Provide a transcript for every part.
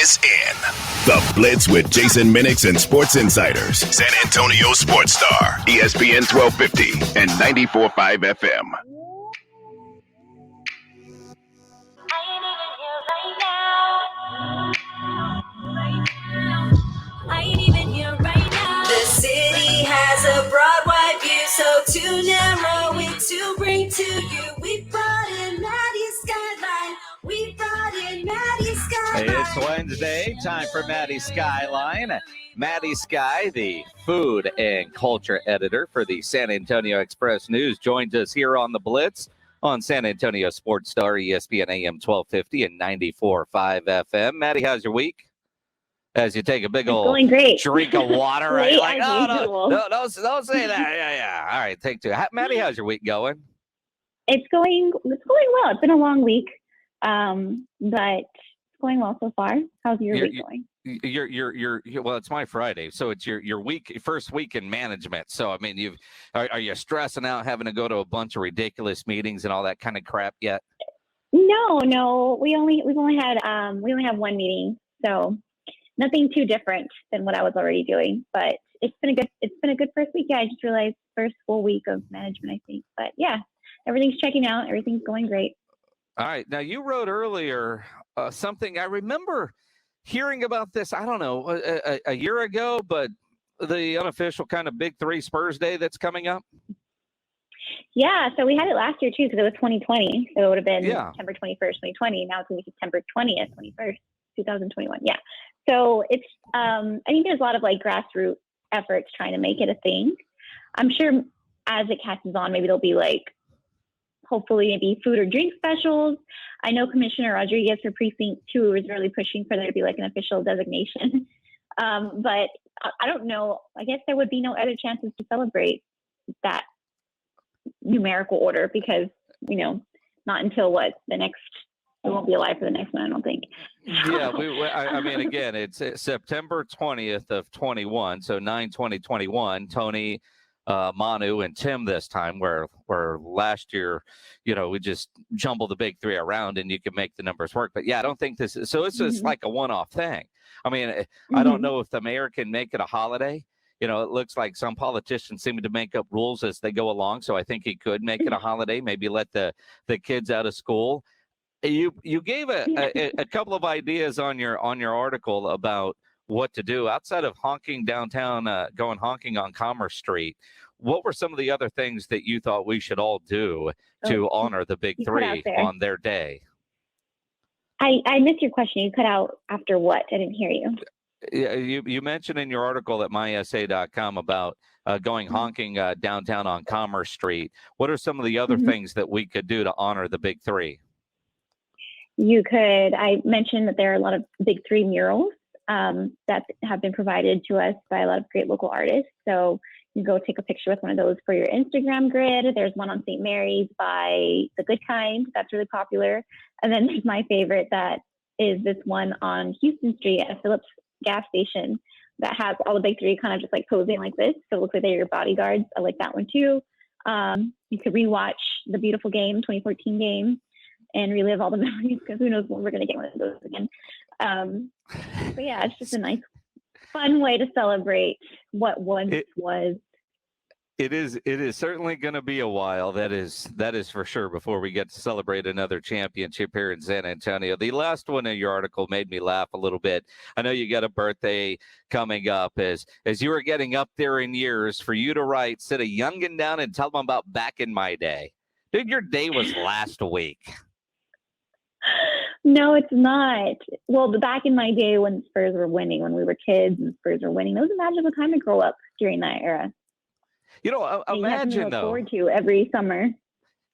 is in. The Blitz with Jason Minnix and Sports Insiders. San Antonio Sports Star, ESPN 1250 and 94.5 FM. I ain't even here right now. The city has a broad, wide view, so too narrow it to bring to you. We brought in Maddy Skyeline. We brought in Maddy Skyeline. It's Wednesday, time for Maddy Skyeline. Maddy Skye, the food and culture editor for the San Antonio Express News, joins us here on the Blitz on San Antonio Sports Star, ESPN AM 1250 and 94.5 FM. Maddy, how's your week? As you take a big old drink of water, right? Like, no, don't say that. Yeah. All right, take two. Maddy, how's your week going? It's going well. It's been a long week, but it's going well so far. How's your week going? Well, it's my Friday, so it's your first week in management. So I mean, are you stressing out having to go to a bunch of ridiculous meetings and all that kind of crap yet? No. We only have one meeting, so nothing too different than what I was already doing. But it's been a good first week. Yeah, I just realized first full week of management, I think. But yeah, everything's checking out. Everything's going great. All right. Now you wrote earlier something I remember hearing about this, I don't know, a year ago, but the unofficial kind of Big Three Spurs Day that's coming up. Yeah, so we had it last year too, because it was 2020. So it would have been September 21st, 2020. Now it's going to be September 20th, 21st, 2021. Yeah. So it's, I think there's a lot of like grassroots efforts trying to make it a thing. I'm sure as it catches on, maybe there'll be like, hopefully maybe food or drink specials. I know Commissioner Rodriguez for Precinct 2 is really pushing for there to be like an official designation. But I don't know. I guess there would be no other chances to celebrate that numerical order because, not until we won't be alive for the next one, I don't think. Yeah, I mean, again, it's September 20th of 21, so 9/20/21. Tony, Manu, and Tim this time, where last year, we just jumbled the Big Three around and you can make the numbers work. But yeah, I don't think this is, so it's just like a one-off thing. I mean, I don't know if the mayor can make it a holiday. It looks like some politicians seem to make up rules as they go along. So I think he could make it a holiday, maybe let the kids out of school. You gave a couple of ideas on your article about what to do outside of honking downtown, going honking on Commerce Street. What were some of the other things that you thought we should all do to honor the Big Three on their day? I missed your question. You cut out after what? I didn't hear you. Yeah, you mentioned in your article at mysa.com about going honking downtown on Commerce Street. What are some of the other things that we could do to honor the Big Three? I mentioned that there are a lot of Big Three murals that have been provided to us by a lot of great local artists. So you can go take a picture with one of those for your Instagram grid. There's one on St. Mary's by The Good Kind. That's really popular. And then there's my favorite that is this one on Houston Street at a Phillips gas station that has all the Big Three kind of just like posing like this. So it looks like they're your bodyguards. I like that one too. You could rewatch the beautiful game, 2014 game, and relive all the memories because who knows when we're going to get one of those again. But yeah, it's just a nice, fun way to celebrate what once was. It is certainly going to be a while. That is for sure before we get to celebrate another championship here in San Antonio. The last one in your article made me laugh a little bit. I know you got a birthday coming up. As you were getting up there in years, for you to write, sit a youngin' down and tell them about back in my day. Dude, your day was last week. No, it's not. Well, back in my day when Spurs were winning, when we were kids and Spurs were winning, that was a magical time to grow up during that era. Imagine though. Forward to every summer.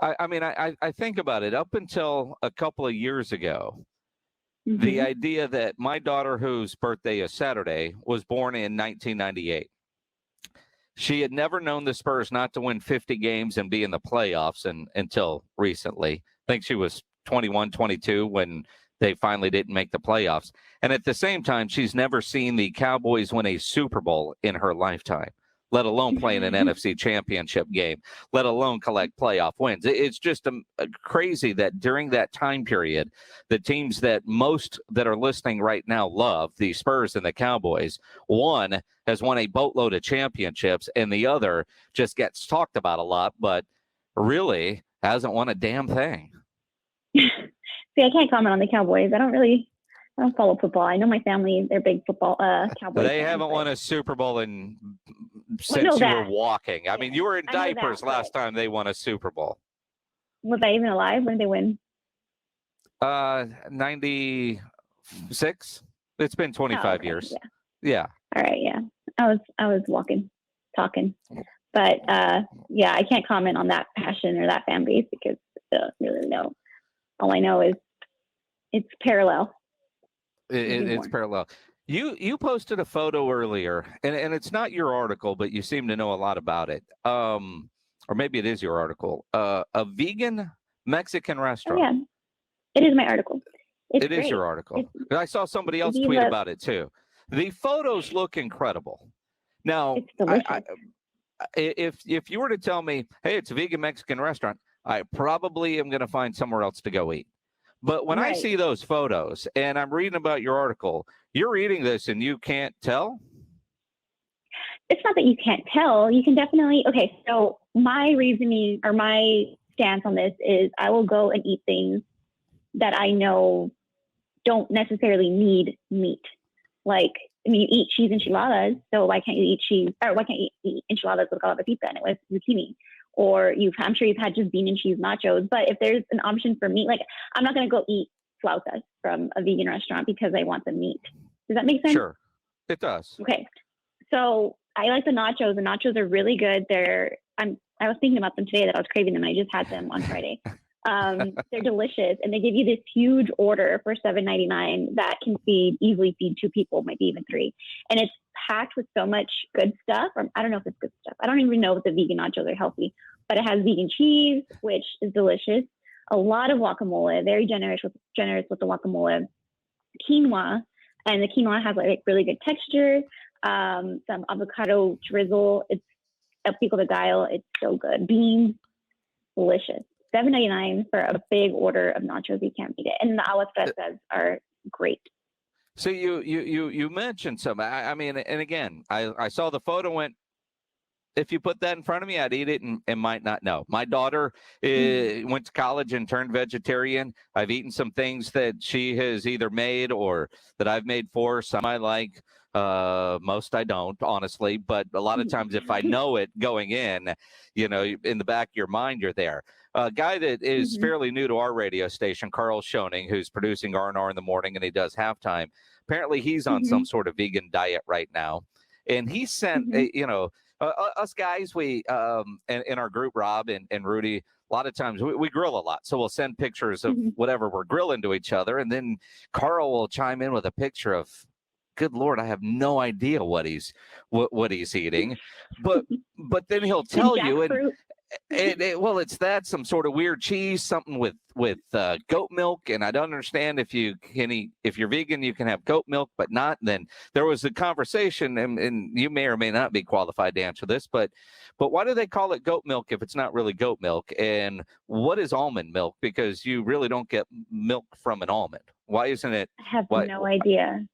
I think about it. Up until a couple of years ago, the idea that my daughter, whose birthday is Saturday, was born in 1998. She had never known the Spurs not to win 50 games and be in the playoffs until recently. I think she was 21, 22 when they finally didn't make the playoffs. And at the same time, she's never seen the Cowboys win a Super Bowl in her lifetime. let alone playing an NFC championship game, let alone collect playoff wins. It's just crazy that during that time period, the teams that most that are listening right now love, the Spurs and the Cowboys, one has won a boatload of championships and the other just gets talked about a lot, but really hasn't won a damn thing. See, I can't comment on the Cowboys. I don't follow football. I know my family, they're big football Cowboys. They haven't won a Super Bowl since you were walking. I mean, you were in diapers last time they won a Super Bowl. Was I even alive when they win? 96. It's been 25 years. Yeah. All right. Yeah. I was talking. But yeah, I can't comment on that passion or that fan base because I don't really know. All I know is it's parallel. It's parallel. You posted a photo earlier, and it's not your article, but you seem to know a lot about it. Or maybe it is your article. A vegan Mexican restaurant. Oh, yeah, it is my article. It is your article. I saw somebody else tweet about it too. The photos look incredible. Now, if you were to tell me, hey, it's a vegan Mexican restaurant, I probably am going to find somewhere else to go eat. But when I see those photos and I'm reading about your article, you're reading this and you can't tell? It's not that you can't tell. You can definitely. Okay, so my reasoning or my stance on this is I will go and eat things that I know don't necessarily need meat. Like, I mean, you eat cheese enchiladas, so why can't you eat cheese, or why can't you eat enchiladas with a pizza and it was zucchini? Or I'm sure you've had just bean and cheese nachos. But if there's an option for meat, like I'm not going to go eat flautas from a vegan restaurant because I want the meat. Does that make sense? Sure, it does. Okay, so I like the nachos. The nachos are really good. I was thinking about them today that I was craving them. I just had them on Friday. They're delicious, and they give you this huge order for $7.99 that can easily feed 2 people, maybe even 3. And it's packed with so much good stuff. I don't know if it's good stuff. I don't even know if the vegan nachos are healthy, but it has vegan cheese, which is delicious. A lot of guacamole, very generous with the guacamole. Quinoa, and the quinoa has like really good texture. Some avocado drizzle. It's el pico de gallo. It's so good. Beans, delicious. $7.99 for a big order of nachos. You can't beat it. And the aguas frescas are great. So you mentioned some. I mean, and again, I saw the photo. Went, if you put that in front of me, I'd eat it and might not know. My daughter went to college and turned vegetarian. I've eaten some things that she has either made or that I've made for her. Some I like. Most I don't, honestly. But a lot of times, if I know it going in, in the back of your mind, you're there. A guy that is fairly new to our radio station, Carl Schoening, who's producing R&R in the morning, and he does halftime. Apparently, he's on some sort of vegan diet right now. And he sent, us guys, we, in our group, Rob and Rudy, a lot of times we grill a lot. So we'll send pictures of whatever we're grilling to each other. And then Carl will chime in with a picture of, good Lord, I have no idea what he's eating. But then he'll tell you, it's some sort of weird cheese, something with goat milk, and I don't understand if you're vegan, you can have goat milk, but not. And then there was a conversation, and you may or may not be qualified to answer this, but why do they call it goat milk if it's not really goat milk? And what is almond milk? Because you really don't get milk from an almond. Why isn't it? I have no idea.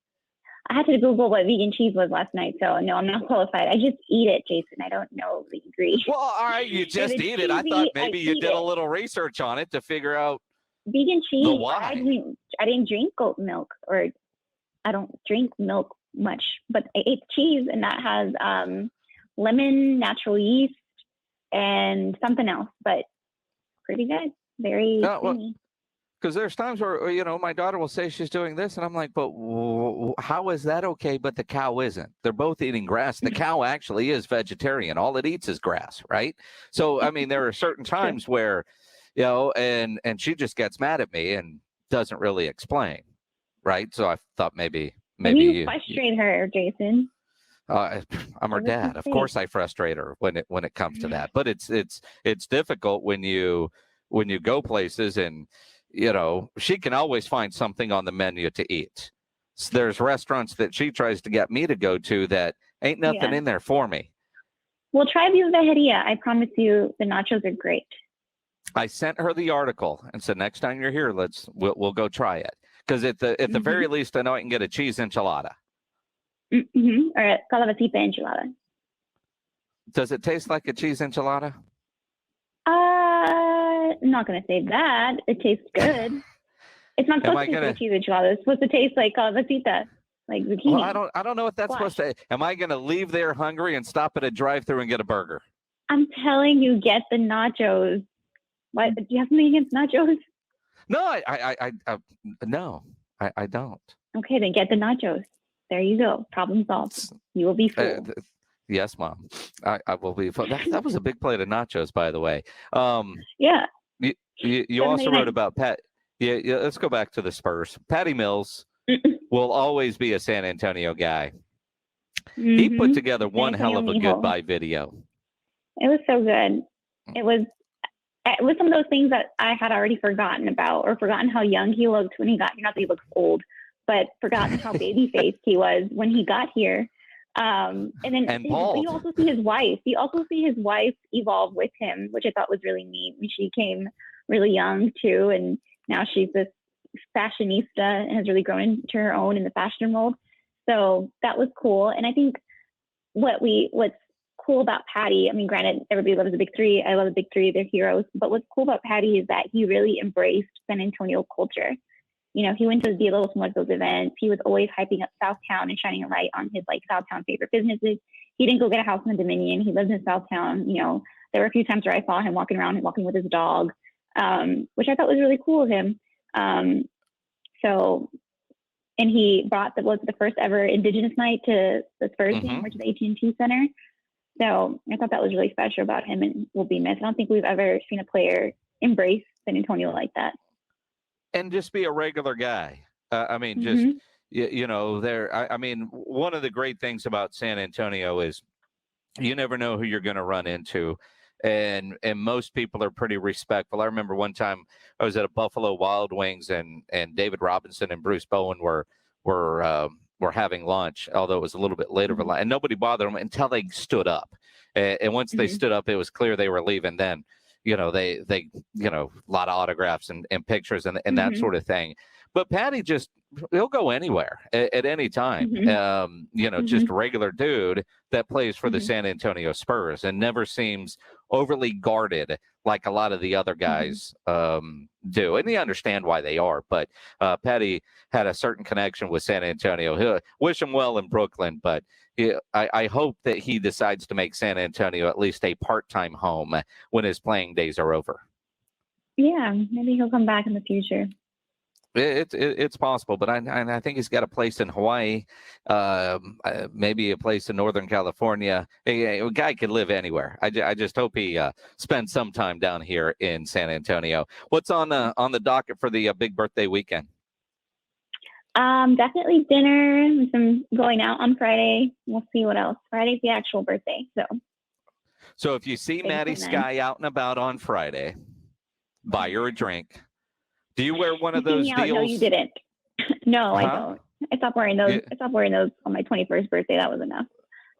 I had to Google what vegan cheese was last night, so no, I'm not qualified. I just eat it, Jason. I don't know the ingredients. Well, all right, you just eat it. I thought maybe you did a little research on it to figure out vegan cheese. Why. I didn't drink goat milk, or I don't drink milk much, but I ate cheese, and that has lemon, natural yeast, and something else, but pretty good. Very creamy. Because there's times where, my daughter will say she's doing this, and I'm like, but how is that okay, but the cow isn't? They're both eating grass. The cow actually is vegetarian. All it eats is grass, right? So, I mean, there are certain times where, and she just gets mad at me and doesn't really explain, right? So I thought maybe you frustrate her, Jason. I'm her dad. Of course I frustrate her when it comes to that. But it's difficult when you go places and, she can always find something on the menu to eat. So there's restaurants that she tries to get me to go to that ain't nothing in there for me. We'll try Viva Vejeria. I promise you, the nachos are great. I sent her the article and said, next time you're here, we'll go try it. Because at the very least, I know I can get a cheese enchilada. Mm-hmm. Or a calabacita enchilada. Does it taste like a cheese enchilada? I'm not going to say that. It tastes good. It's not supposed to taste like cheese enchilada. It's supposed to taste like calabacita, like zucchini. Well, I don't know what that's supposed to. Am I going to leave there hungry and stop at a drive-thru and get a burger? I'm telling you, get the nachos. What? Do you have something against nachos? No, no, I don't. Okay, then get the nachos. There you go. Problem solved. You will be full. Yes, Mom. I will be full. That was a big plate of nachos, by the way. Yeah. You also wrote about Pat. Yeah, let's go back to the Spurs. Patty Mills will always be a San Antonio guy. Mm-hmm. He put together one hell of a goodbye video. It was so good. It was some of those things that I had already forgotten about, or forgotten how young he looked when he got here. Not that he looks old, but forgotten how baby-faced he was when he got here. And you also see his wife. You also see his wife evolve with him, which I thought was really neat. She came really young too, and now she's this fashionista and has really grown into her own in the fashion world. So that was cool. And I think what's cool about Patty, I mean, granted, everybody loves the Big Three. I love the Big Three. They're heroes. But what's cool about Patty is that he really embraced San Antonio culture. You know, he went to the Dia de los Muertos events. He was always hyping up Southtown and shining a light on his Southtown favorite businesses. He didn't go get a house in the Dominion. He lived in Southtown. You know, there were a few times where I saw him walking around and walking with his dog, which I thought was really cool of him. And he brought the first ever Indigenous night to the Spurs game, which is the AT&T Center. So I thought that was really special about him and will be missed. I don't think we've ever seen a player embrace San Antonio like that. And just be a regular guy. I mean, just, you know, I mean, one of the great things about San Antonio is you never know who you're going to run into. And most people are pretty respectful. I remember one time I was at a Buffalo Wild Wings and David Robinson and Bruce Bowen were having lunch, although it was a little bit later, and nobody bothered them until they stood up. And once they stood up, it was clear they were leaving. Then, you know, they a lot of autographs and pictures and that sort of thing. But Patty he'll go anywhere at any time. Just a regular dude that plays for the San Antonio Spurs and never seems overly guarded like a lot of the other guys do. And you understand why they are. But Patty had a certain connection with San Antonio. He'll wish him well in Brooklyn, but I hope that he decides to make San Antonio at least a part-time home when his playing days are over. Yeah, maybe he'll come back in the future. It's possible, but I think he's got a place in Hawaii, maybe a place in Northern California. A guy could live anywhere. I just hope he spends some time down here in San Antonio. What's on the docket for the big birthday weekend? Definitely dinner and some going out on Friday. We'll see what else. Friday's the actual birthday, So if you see Maddy Skye out and about on Friday, buy her a drink. Do you wear one of those deals? No, you didn't. No, I don't. I stopped wearing those. I stopped wearing those on my 21st birthday. That was enough.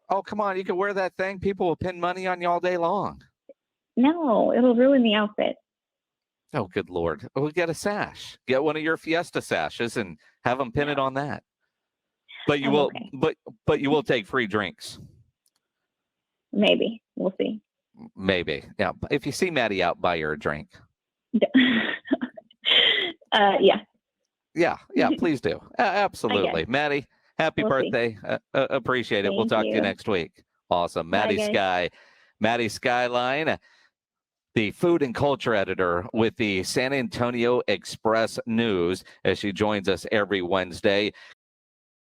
Oh, come on. You can wear that thing. People will pin money on you all day long. No, it'll ruin the outfit. Oh, good Lord. We'll get a sash. Get one of your Fiesta sashes and have them pin it on that. But you will, okay. but you will take free drinks. Maybe. We'll see. Maybe. Yeah. If you see Maddy out, buy her a drink. Yeah, please do. Absolutely. Maddy, happy birthday. Appreciate it. We'll talk to you next week. Awesome. Maddy Skye, Maddy Skyeline, the food and culture editor with the San Antonio Express News, as she joins us every Wednesday.